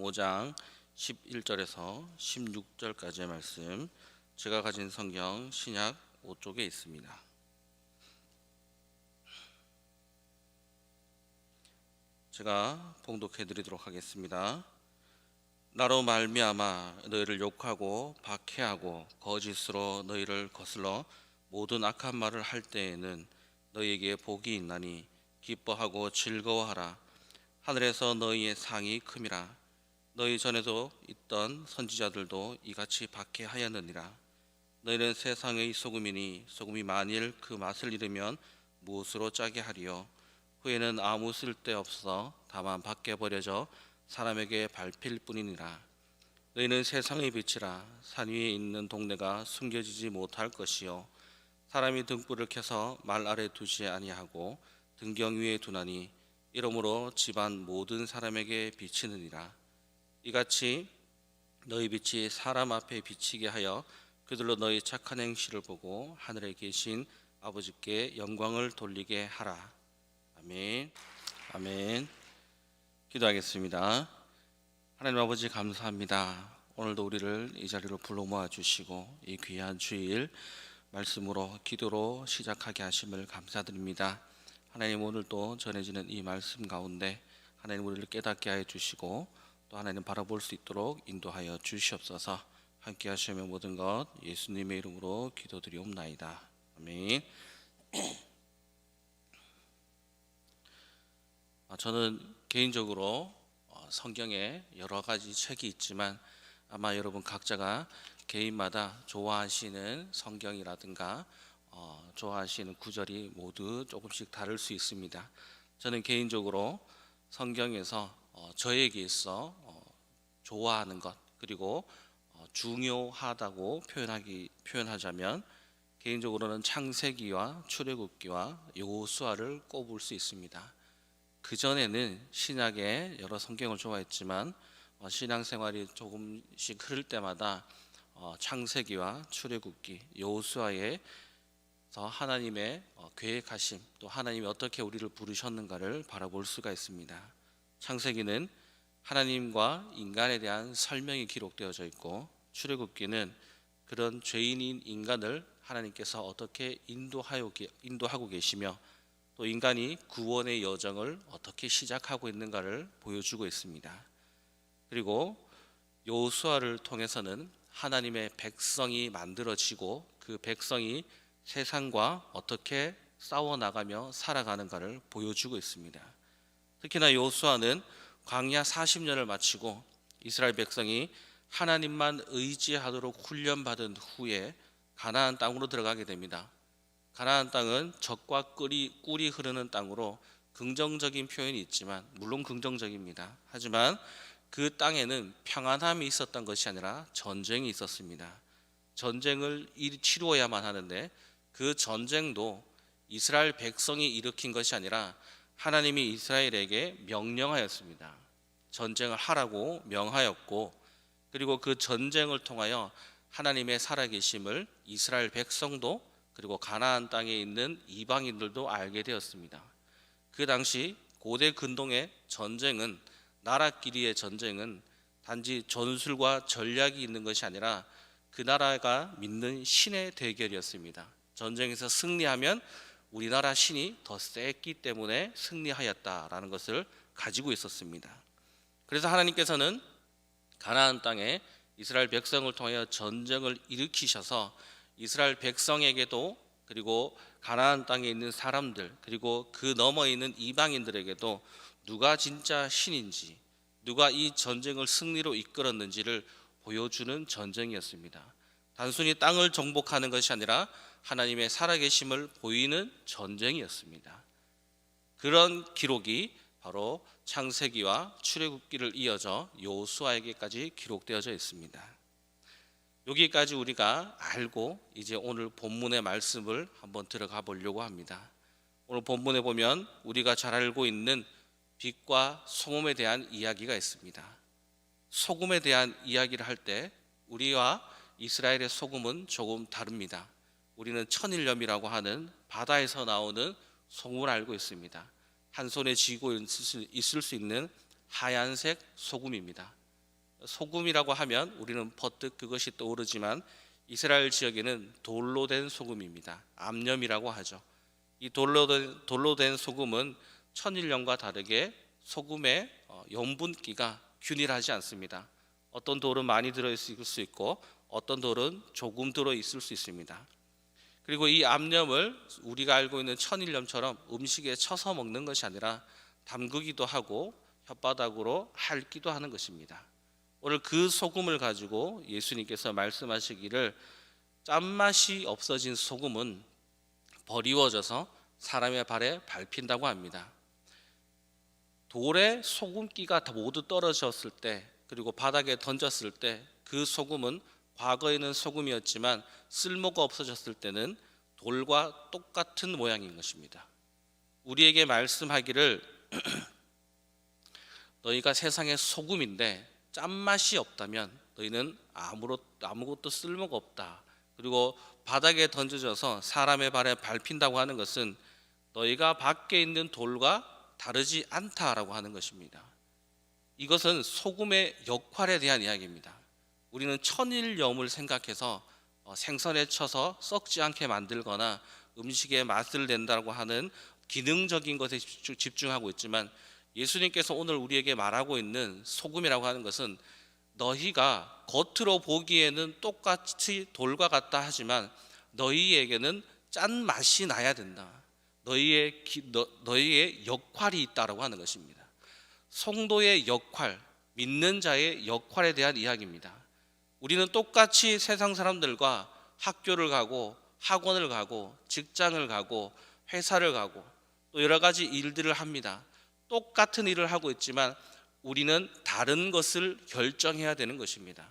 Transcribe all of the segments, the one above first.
5장 11절에서 16절까지의 말씀, 제가 가진 성경 신약 5쪽에 있습니다. 제가 봉독해 드리도록 하겠습니다. 나로 말미암아 너희를 욕하고 박해하고 거짓으로 너희를 거슬러 모든 악한 말을 할 때에는 너희에게 복이 있나니 기뻐하고 즐거워하라. 하늘에서 너희의 상이 큼이라. 너희 전에도 있던 선지자들도 이같이 박해하였느니라. 너희는 세상의 소금이니 소금이 만일 그 맛을 잃으면 무엇으로 짜게 하리요. 후에는 아무 쓸데없어 다만 밖에 버려져 사람에게 밟힐 뿐이니라. 너희는 세상의 빛이라. 산 위에 있는 동네가 숨겨지지 못할 것이요, 사람이 등불을 켜서 말 아래 두지 아니하고 등경 위에 두나니 이러므로 집안 모든 사람에게 비치느니라. 이같이 너희 빛이 사람 앞에 비치게 하여 그들로 너희 착한 행실을 보고 하늘에 계신 아버지께 영광을 돌리게 하라. 아멘. 아멘. 기도하겠습니다. 하나님 아버지, 감사합니다. 오늘도 우리를 이 자리로 불러 모아 주시고 이 귀한 주일 말씀으로 기도로 시작하게 하심을 감사드립니다. 하나님, 오늘도 전해지는 이 말씀 가운데 하나님 우리를 깨닫게 하여 주시고 또 하나님 바라볼 수 있도록 인도하여 주시옵소서. 함께 하시며 모든 것 예수님의 이름으로 기도드리옵나이다. 아멘. 저는 개인적으로 성경에 여러 가지 책이 있지만 아마 여러분 각자가 개인마다 좋아하시는 성경이라든가 좋아하시는 구절이 모두 조금씩 다를 수 있습니다. 저는 개인적으로 성경에서 저에게 있어 좋아하는 것, 그리고 중요하다고 표현하자면 개인적으로는 창세기와 출애굽기와 여호수아를 꼽을 수 있습니다. 그전에는 신약의 여러 성경을 좋아했지만 신앙생활이 조금씩 흐를 때마다 창세기와 출애굽기, 여호수아에서 하나님의 계획하심, 또 하나님이 어떻게 우리를 부르셨는가를 바라볼 수가 있습니다. 창세기는 하나님과 인간에 대한 설명이 기록되어져 있고, 출애굽기는 그런 죄인인 인간을 하나님께서 어떻게 인도하고 계시며 또 인간이 구원의 여정을 어떻게 시작하고 있는가를 보여주고 있습니다. 그리고 여호수아를 통해서는 하나님의 백성이 만들어지고 그 백성이 세상과 어떻게 싸워나가며 살아가는가를 보여주고 있습니다. 특히나 여호수아는 광야 40년을 마치고 이스라엘 백성이 하나님만 의지하도록 훈련받은 후에 가나안 땅으로 들어가게 됩니다. 가나안 땅은 젖과 꿀이 흐르는 땅으로 긍정적인 표현이 있지만, 물론 긍정적입니다. 하지만 그 땅에는 평안함이 있었던 것이 아니라 전쟁이 있었습니다. 전쟁을 치루어야만 하는데 그 전쟁도 이스라엘 백성이 일으킨 것이 아니라 하나님이 이스라엘에게 명령하였습니다. 전쟁을 하라고 명하였고, 그리고 그 전쟁을 통하여 하나님의 살아계심을 이스라엘 백성도 그리고 가나안 땅에 있는 이방인들도 알게 되었습니다. 그 당시 고대 근동의 전쟁은, 나라끼리의 전쟁은 단지 전술과 전략이 있는 것이 아니라 그 나라가 믿는 신의 대결이었습니다. 전쟁에서 승리하면 우리나라 신이 더 셌기 때문에 승리하였다라는 것을 가지고 있었습니다. 그래서 하나님께서는 가나안 땅에 이스라엘 백성을 통하여 전쟁을 일으키셔서 이스라엘 백성에게도, 그리고 가나안 땅에 있는 사람들, 그리고 그 너머에 있는 이방인들에게도 누가 진짜 신인지, 누가 이 전쟁을 승리로 이끌었는지를 보여주는 전쟁이었습니다. 단순히 땅을 정복하는 것이 아니라 하나님의 살아계심을 보이는 전쟁이었습니다. 그런 기록이 바로 창세기와 출애굽기를 이어져 여호수아에게까지 기록되어져 있습니다. 여기까지 우리가 알고 이제 오늘 본문의 말씀을 한번 들어가 보려고 합니다. 오늘 본문에 보면 우리가 잘 알고 있는 빛과 소금에 대한 이야기가 있습니다. 소금에 대한 이야기를 할 때 우리와 이스라엘의 소금은 조금 다릅니다. 우리는 천일염이라고 하는 바다에서 나오는 소금을 알고 있습니다. 한 손에 쥐고 있을 수 있는 하얀색 소금입니다. 소금이라고 하면 우리는 퍼뜩 그것이 떠오르지만 이스라엘 지역에는 돌로 된 소금입니다. 암염이라고 하죠. 이 돌로 된 소금은 천일염과 다르게 소금의 염분기가 균일하지 않습니다. 어떤 돌은 많이 들어있을 수 있고 어떤 돌은 조금 들어있을 수 있습니다. 그리고 이 암염을 우리가 알고 있는 천일염처럼 음식에 쳐서 먹는 것이 아니라 담그기도 하고 혓바닥으로 핥기도 하는 것입니다. 오늘 그 소금을 가지고 예수님께서 말씀하시기를 짠맛이 없어진 소금은 버리워져서 사람의 발에 밟힌다고 합니다. 돌에 소금기가 모두 떨어졌을 때 그리고 바닥에 던졌을 때 그 소금은 과거에는 소금이었지만 쓸모가 없어졌을 때는 돌과 똑같은 모양인 것입니다. 우리에게 말씀하기를 너희가 세상의 소금인데 짠맛이 없다면 너희는 아무것도 쓸모가 없다. 그리고 바닥에 던져져서 사람의 발에 밟힌다고 하는 것은 너희가 밖에 있는 돌과 다르지 않다라고 하는 것입니다. 이것은 소금의 역할에 대한 이야기입니다. 우리는 천일염을 생각해서 생선에 쳐서 썩지 않게 만들거나 음식의 맛을 낸다고 하는 기능적인 것에 집중하고 있지만 예수님께서 오늘 우리에게 말하고 있는 소금이라고 하는 것은 너희가 겉으로 보기에는 똑같이 돌과 같다 하지만 너희에게는 짠 맛이 나야 된다. 너희의 역할이 있다라고 하는 것입니다. 성도의 역할, 믿는 자의 역할에 대한 이야기입니다. 우리는 똑같이 세상 사람들과 학교를 가고 학원을 가고 직장을 가고 회사를 가고 또 여러 가지 일들을 합니다. 똑같은 일을 하고 있지만 우리는 다른 것을 결정해야 되는 것입니다.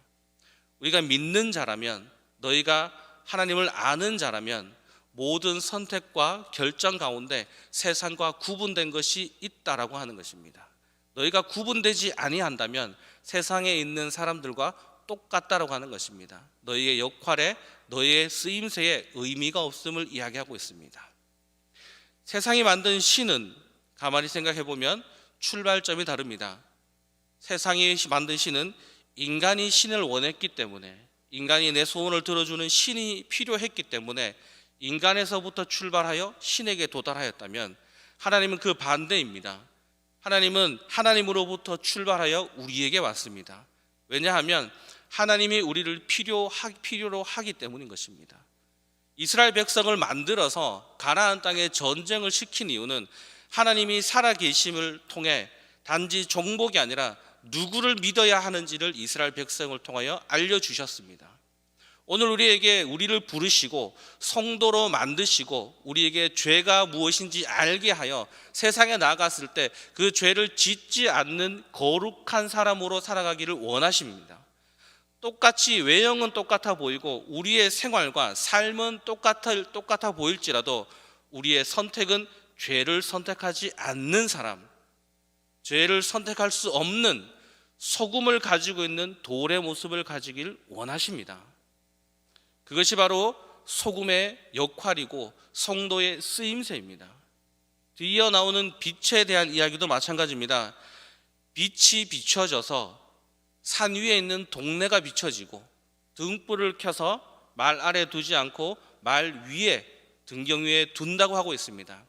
우리가 믿는 자라면, 너희가 하나님을 아는 자라면 모든 선택과 결정 가운데 세상과 구분된 것이 있다라고 하는 것입니다. 너희가 구분되지 아니한다면 세상에 있는 사람들과 똑같다라고 하는 것입니다. 너희의 역할에, 너희의 쓰임새에 의미가 없음을 이야기하고 있습니다. 세상이 만든 신은 가만히 생각해 보면 출발점이 다릅니다. 세상이 만든 신은 인간이 신을 원했기 때문에, 인간이 내 소원을 들어주는 신이 필요했기 때문에 인간에서부터 출발하여 신에게 도달하였다면, 하나님은 그 반대입니다. 하나님은 하나님으로부터 출발하여 우리에게 왔습니다. 왜냐하면 하나님이 우리를 필요로 하기 때문인 것입니다. 이스라엘 백성을 만들어서 가나안 땅에 전쟁을 시킨 이유는 하나님이 살아계심을 통해 단지 정복이 아니라 누구를 믿어야 하는지를 이스라엘 백성을 통하여 알려주셨습니다. 오늘 우리를 부르시고 성도로 만드시고 우리에게 죄가 무엇인지 알게 하여 세상에 나갔을 때 그 죄를 짓지 않는 거룩한 사람으로 살아가기를 원하십니다. 똑같이 외형은 똑같아 보이고 우리의 생활과 삶은 똑같아 보일지라도 우리의 선택은 죄를 선택하지 않는 사람, 죄를 선택할 수 없는 소금을 가지고 있는 돌의 모습을 가지길 원하십니다. 그것이 바로 소금의 역할이고 성도의 쓰임새입니다. 뒤이어 나오는 빛에 대한 이야기도 마찬가지입니다. 빛이 비춰져서 산 위에 있는 동네가 비춰지고 등불을 켜서 말 아래 두지 않고 말 위에, 등경 위에 둔다고 하고 있습니다.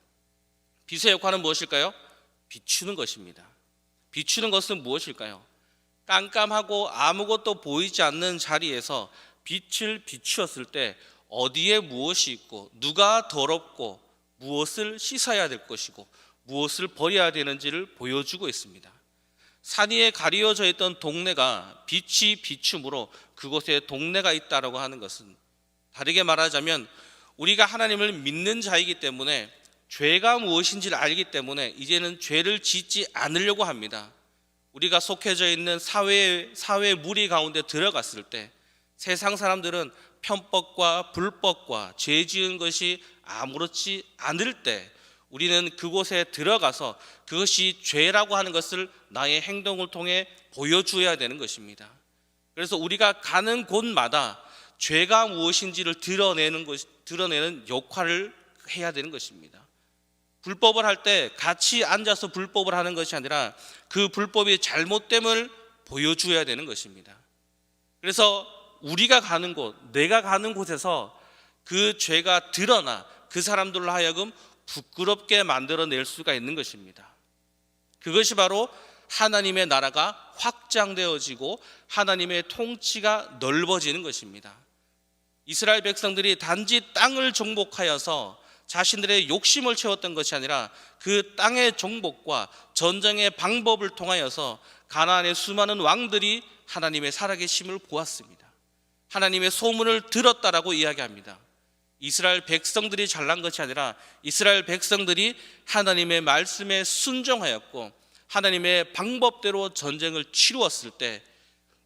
빛의 역할은 무엇일까요? 비추는 것입니다. 비추는 것은 무엇일까요? 깜깜하고 아무것도 보이지 않는 자리에서 빛을 비추었을 때 어디에 무엇이 있고 누가 더럽고 무엇을 씻어야 될 것이고 무엇을 버려야 되는지를 보여주고 있습니다. 산 위에 가리워져 있던 동네가 빛이 비춤으로 그곳에 동네가 있다라고 하는 것은, 다르게 말하자면 우리가 하나님을 믿는 자이기 때문에 죄가 무엇인지를 알기 때문에 이제는 죄를 짓지 않으려고 합니다. 우리가 속해져 있는 사회의 무리 가운데 들어갔을 때 세상 사람들은 편법과 불법과 죄 지은 것이 아무렇지 않을 때 우리는 그곳에 들어가서 그것이 죄라고 하는 것을 나의 행동을 통해 보여줘야 되는 것입니다. 그래서 우리가 가는 곳마다 죄가 무엇인지를 드러내는 역할을 해야 되는 것입니다. 불법을 할 때 같이 앉아서 불법을 하는 것이 아니라 그 불법의 잘못됨을 보여줘야 되는 것입니다. 그래서 우리가 가는 곳, 내가 가는 곳에서 그 죄가 드러나 그 사람들로 하여금 부끄럽게 만들어낼 수가 있는 것입니다. 그것이 바로 하나님의 나라가 확장되어지고 하나님의 통치가 넓어지는 것입니다. 이스라엘 백성들이 단지 땅을 정복하여서 자신들의 욕심을 채웠던 것이 아니라 그 땅의 정복과 전쟁의 방법을 통하여서 가나안의 수많은 왕들이 하나님의 살아계심을 보았습니다. 하나님의 소문을 들었다라고 이야기합니다. 이스라엘 백성들이 잘난 것이 아니라 이스라엘 백성들이 하나님의 말씀에 순종하였고 하나님의 방법대로 전쟁을 치루었을 때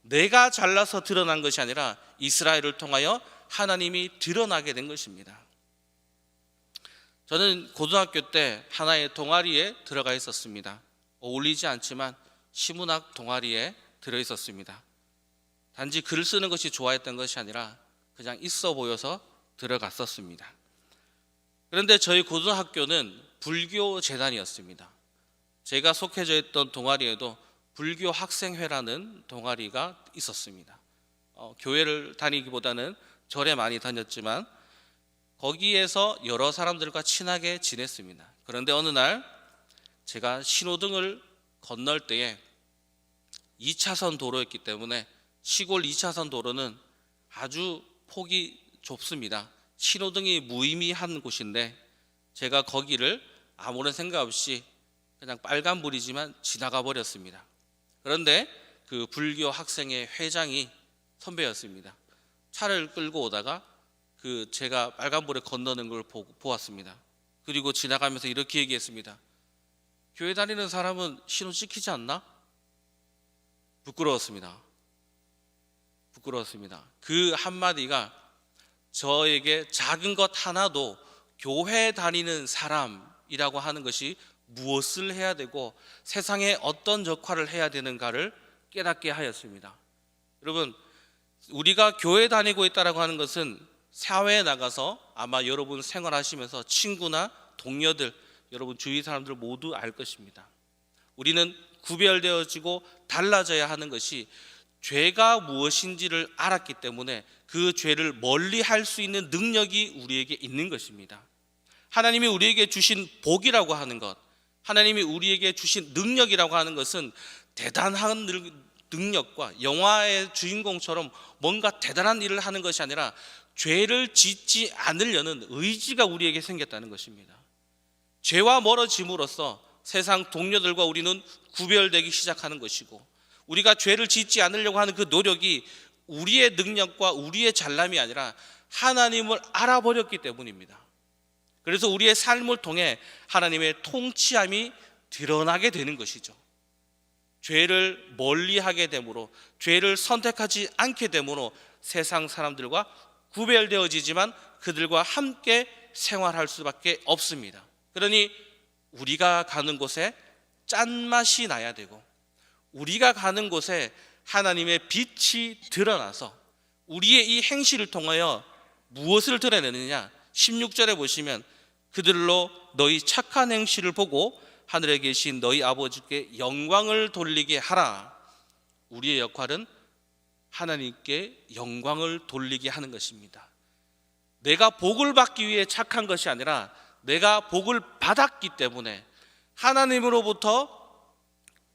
내가 잘나서 드러난 것이 아니라 이스라엘을 통하여 하나님이 드러나게 된 것입니다. 저는 고등학교 때 하나의 동아리에 들어가 있었습니다. 어울리지 않지만 시문학 동아리에 들어 있었습니다. 단지 글 쓰는 것이 좋아했던 것이 아니라 그냥 있어 보여서 들어갔었습니다. 그런데 저희 고등학교는 불교 재단이었습니다. 제가 속해져 있던 동아리에도 불교 학생회라는 동아리가 있었습니다. 교회를 다니기보다는 절에 많이 다녔지만 거기에서 여러 사람들과 친하게 지냈습니다. 그런데 어느 날 제가 신호등을 건널 때에 2차선 도로였기 때문에 시골 2차선 도로는 아주 폭이 좁습니다. 신호등이 무의미한 곳인데 제가 거기를 아무런 생각 없이 그냥 빨간불이지만 지나가 버렸습니다. 그런데 그 불교 학생의 회장이 선배였습니다. 차를 끌고 오다가 제가 빨간불에 건너는 걸 보았습니다. 그리고 지나가면서 이렇게 얘기했습니다. 교회 다니는 사람은 신호 지키지 않나? 부끄러웠습니다. 그 한마디가 저에게 작은 것 하나도 교회 다니는 사람이라고 하는 것이 무엇을 해야 되고 세상에 어떤 역할을 해야 되는가를 깨닫게 하였습니다. 여러분, 우리가 교회 다니고 있다고 하는 것은 사회에 나가서 아마 여러분 생활하시면서 친구나 동료들, 여러분 주위 사람들 모두 알 것입니다. 우리는 구별되어지고 달라져야 하는 것이 죄가 무엇인지를 알았기 때문에 그 죄를 멀리 할 수 있는 능력이 우리에게 있는 것입니다. 하나님이 우리에게 주신 복이라고 하는 것, 하나님이 우리에게 주신 능력이라고 하는 것은 대단한 능력과 영화의 주인공처럼 뭔가 대단한 일을 하는 것이 아니라 죄를 짓지 않으려는 의지가 우리에게 생겼다는 것입니다. 죄와 멀어짐으로써 세상 동료들과 우리는 구별되기 시작하는 것이고 우리가 죄를 짓지 않으려고 하는 그 노력이 우리의 능력과 우리의 잘남이 아니라 하나님을 알아버렸기 때문입니다. 그래서 우리의 삶을 통해 하나님의 통치함이 드러나게 되는 것이죠. 죄를 멀리하게 되므로, 죄를 선택하지 않게 되므로 세상 사람들과 구별되어지지만 그들과 함께 생활할 수밖에 없습니다. 그러니 우리가 가는 곳에 짠맛이 나야 되고 우리가 가는 곳에 하나님의 빛이 드러나서 우리의 이 행실을 통하여 무엇을 드러내느냐? 16절에 보시면 그들로 너희 착한 행실을 보고 하늘에 계신 너희 아버지께 영광을 돌리게 하라. 우리의 역할은 하나님께 영광을 돌리게 하는 것입니다. 내가 복을 받기 위해 착한 것이 아니라 내가 복을 받았기 때문에 하나님으로부터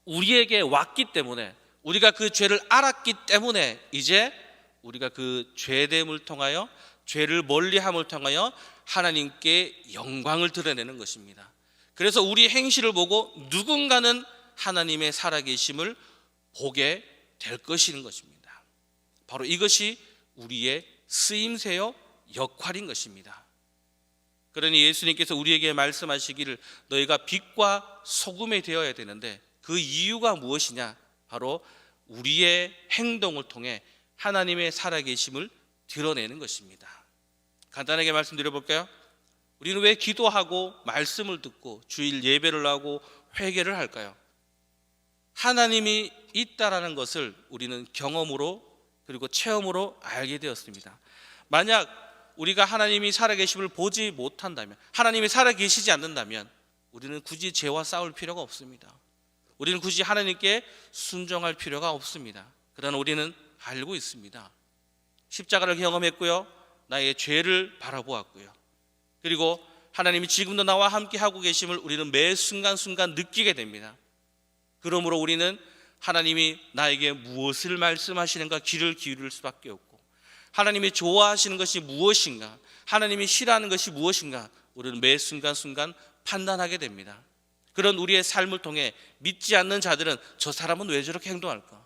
우리에게 왔기 때문에 우리가 그 죄를 알았기 때문에 이제 우리가 그 죄됨을 통하여 죄를 멀리함을 통하여 하나님께 영광을 드러내는 것입니다. 그래서 우리 행실을 보고 누군가는 하나님의 살아계심을 보게 될 것인 것입니다. 바로 이것이 우리의 쓰임새요 역할인 것입니다. 그러니 예수님께서 우리에게 말씀하시기를 너희가 빛과 소금이 되어야 되는데 그 이유가 무엇이냐? 바로 우리의 행동을 통해 하나님의 살아계심을 드러내는 것입니다. 간단하게 말씀드려볼까요? 우리는 왜 기도하고 말씀을 듣고 주일 예배를 하고 회개를 할까요? 하나님이 있다라는 것을 우리는 경험으로 그리고 체험으로 알게 되었습니다. 만약 우리가 하나님이 살아계심을 보지 못한다면, 하나님이 살아계시지 않는다면 우리는 굳이 죄와 싸울 필요가 없습니다. 우리는 굳이 하나님께 순종할 필요가 없습니다. 그러나 우리는 알고 있습니다. 십자가를 경험했고요, 나의 죄를 바라보았고요, 그리고 하나님이 지금도 나와 함께 하고 계심을 우리는 매 순간순간 느끼게 됩니다. 그러므로 우리는 하나님이 나에게 무엇을 말씀하시는가 귀를 기울일 수밖에 없고, 하나님이 좋아하시는 것이 무엇인가, 하나님이 싫어하는 것이 무엇인가, 우리는 매 순간순간 판단하게 됩니다. 그런 우리의 삶을 통해 믿지 않는 자들은 저 사람은 왜 저렇게 행동할까?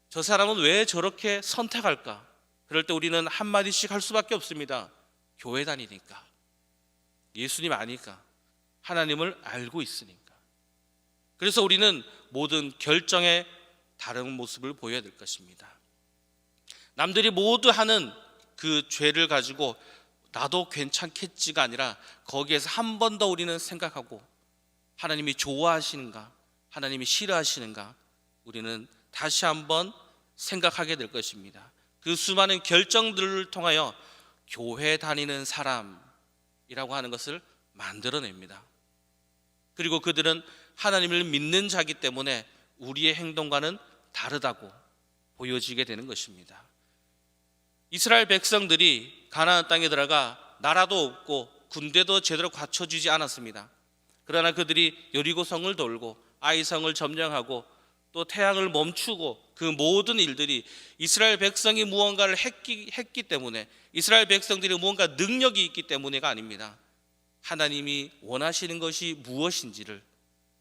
저 사람은 왜 저렇게 선택할까? 그럴 때 우리는 한마디씩 할 수밖에 없습니다. 교회 다니니까, 예수님 아니까, 하나님을 알고 있으니까. 그래서 우리는 모든 결정에 다른 모습을 보여야 될 것입니다. 남들이 모두 하는 그 죄를 가지고 나도 괜찮겠지가 아니라 거기에서 한 번 더 우리는 생각하고, 하나님이 좋아하시는가, 하나님이 싫어하시는가, 우리는 다시 한번 생각하게 될 것입니다. 그 수많은 결정들을 통하여 교회 다니는 사람이라고 하는 것을 만들어냅니다. 그리고 그들은 하나님을 믿는 자이기 때문에 우리의 행동과는 다르다고 보여지게 되는 것입니다. 이스라엘 백성들이 가나안 땅에 들어가 나라도 없고 군대도 제대로 갖춰주지 않았습니다. 그러나 그들이 여리고성을 돌고 아이성을 점령하고 또 태양을 멈추고, 그 모든 일들이 이스라엘 백성이 무언가를 했기 때문에, 이스라엘 백성들이 무언가 능력이 있기 때문에가 아닙니다. 하나님이 원하시는 것이 무엇인지를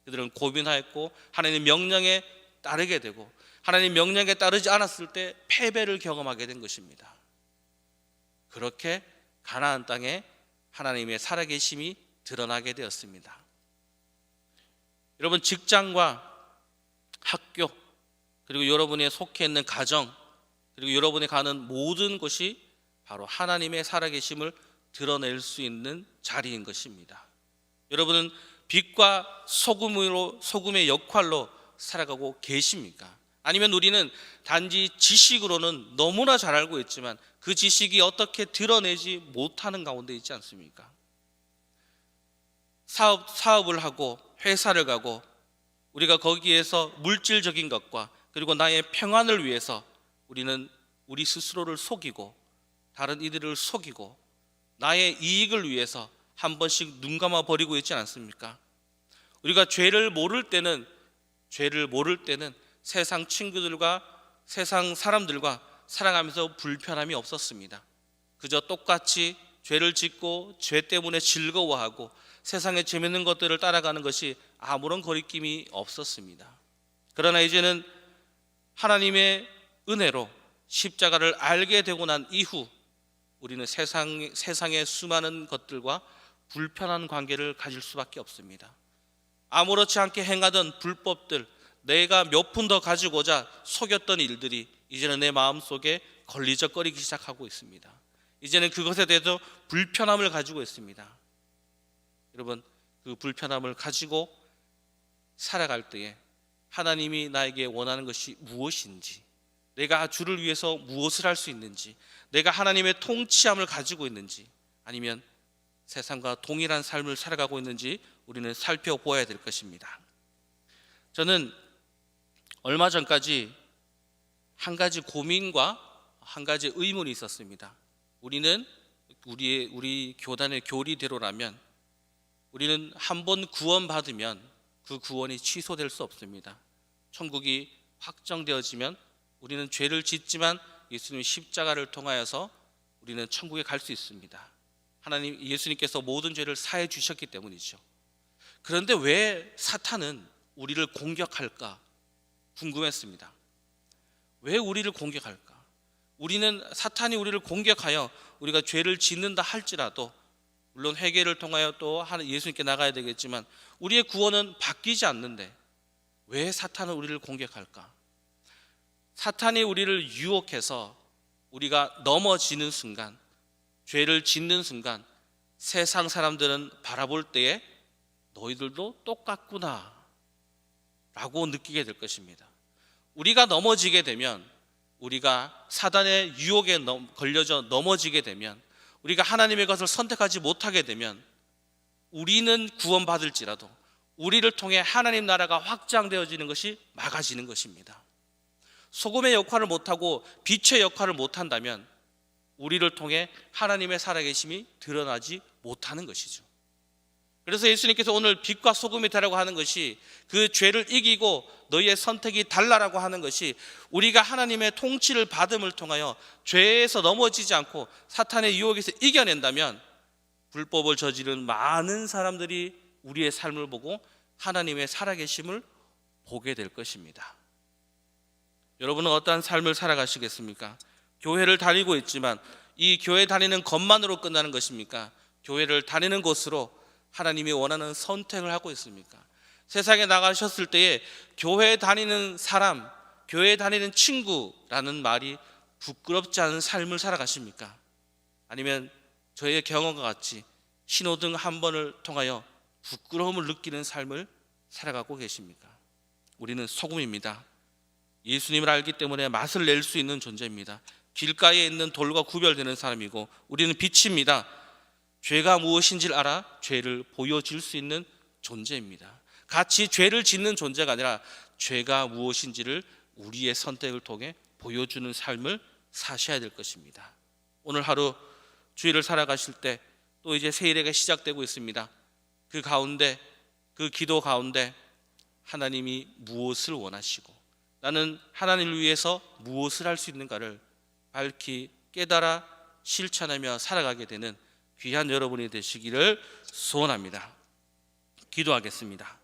그들은 고민하였고, 하나님 명령에 따르게 되고, 하나님 명령에 따르지 않았을 때 패배를 경험하게 된 것입니다. 그렇게 가나안 땅에 하나님의 살아계심이 드러나게 되었습니다. 여러분, 직장과 학교, 그리고 여러분이 속해 있는 가정, 그리고 여러분이 가는 모든 곳이 바로 하나님의 살아계심을 드러낼 수 있는 자리인 것입니다. 여러분은 빛과 소금의 역할로 살아가고 계십니까? 아니면 우리는 단지 지식으로는 너무나 잘 알고 있지만 그 지식이 어떻게 드러내지 못하는 가운데 있지 않습니까? 사업을 하고 회사를 가고, 우리가 거기에서 물질적인 것과 그리고 나의 평안을 위해서 우리는 우리 스스로를 속이고 다른 이들을 속이고 나의 이익을 위해서 한 번씩 눈 감아 버리고 있지 않습니까? 우리가 죄를 모를 때는 세상 친구들과 세상 사람들과 살아가면서 불편함이 없었습니다. 그저 똑같이 죄를 짓고 죄 때문에 즐거워하고 세상의 재밌는 것들을 따라가는 것이 아무런 거리낌이 없었습니다. 그러나 이제는 하나님의 은혜로 십자가를 알게 되고 난 이후 우리는 세상의 수많은 것들과 불편한 관계를 가질 수밖에 없습니다. 아무렇지 않게 행하던 불법들, 내가 몇 푼 더 가지고자 속였던 일들이 이제는 내 마음속에 걸리적거리기 시작하고 있습니다. 이제는 그것에 대해서 불편함을 가지고 있습니다. 여러분, 그 불편함을 가지고 살아갈 때에 하나님이 나에게 원하는 것이 무엇인지, 내가 주를 위해서 무엇을 할 수 있는지, 내가 하나님의 통치함을 가지고 있는지, 아니면 세상과 동일한 삶을 살아가고 있는지 우리는 살펴보아야 될 것입니다. 저는 얼마 전까지 한 가지 고민과 한 가지 의문이 있었습니다. 우리 교단의 교리대로라면 우리는 한 번 구원받으면 그 구원이 취소될 수 없습니다. 천국이 확정되어지면 우리는 죄를 짓지만 예수님의 십자가를 통하여서 우리는 천국에 갈 수 있습니다. 예수님께서 모든 죄를 사해 주셨기 때문이죠. 그런데 왜 사탄은 우리를 공격할까 궁금했습니다. 왜 우리를 공격할까? 사탄이 우리를 공격하여 우리가 죄를 짓는다 할지라도, 물론 회개를 통하여 또 예수님께 나가야 되겠지만 우리의 구원은 바뀌지 않는데 왜 사탄은 우리를 공격할까? 사탄이 우리를 유혹해서 우리가 넘어지는 순간, 죄를 짓는 순간 세상 사람들은 바라볼 때에 너희들도 똑같구나 라고 느끼게 될 것입니다. 우리가 넘어지게 되면, 우리가 사단의 유혹에 걸려져 넘어지게 되면, 우리가 하나님의 것을 선택하지 못하게 되면 우리는 구원받을지라도, 우리를 통해 하나님 나라가 확장되어지는 것이 막아지는 것입니다. 소금의 역할을 못하고 빛의 역할을 못한다면 우리를 통해 하나님의 살아계심이 드러나지 못하는 것이죠. 그래서 예수님께서 오늘 빛과 소금이 되라고 하는 것이 그 죄를 이기고 너희의 선택이 달라라고 하는 것이 우리가 하나님의 통치를 받음을 통하여 죄에서 넘어지지 않고 사탄의 유혹에서 이겨낸다면 불법을 저지른 많은 사람들이 우리의 삶을 보고 하나님의 살아계심을 보게 될 것입니다. 여러분은 어떠한 삶을 살아가시겠습니까? 교회를 다니고 있지만 이 교회 다니는 것만으로 끝나는 것입니까? 교회를 다니는 곳으로 하나님이 원하는 선택을 하고 있습니까? 세상에 나가셨을 때에 교회 다니는 사람, 교회 다니는 친구라는 말이 부끄럽지 않은 삶을 살아가십니까? 아니면 저의 경험과 같이 신호등 한 번을 통하여 부끄러움을 느끼는 삶을 살아가고 계십니까? 우리는 소금입니다. 예수님을 알기 때문에 맛을 낼 수 있는 존재입니다. 길가에 있는 돌과 구별되는 사람이고 우리는 빛입니다. 죄가 무엇인지를 알아 죄를 보여줄 수 있는 존재입니다. 같이 죄를 짓는 존재가 아니라 죄가 무엇인지를 우리의 선택을 통해 보여주는 삶을 사셔야 될 것입니다. 오늘 하루 주일을 살아가실 때 또 이제 세일회가 시작되고 있습니다. 그 가운데, 그 기도 가운데 하나님이 무엇을 원하시고 나는 하나님을 위해서 무엇을 할 수 있는가를 밝히 깨달아 실천하며 살아가게 되는 귀한 여러분이 되시기를 소원합니다. 기도하겠습니다.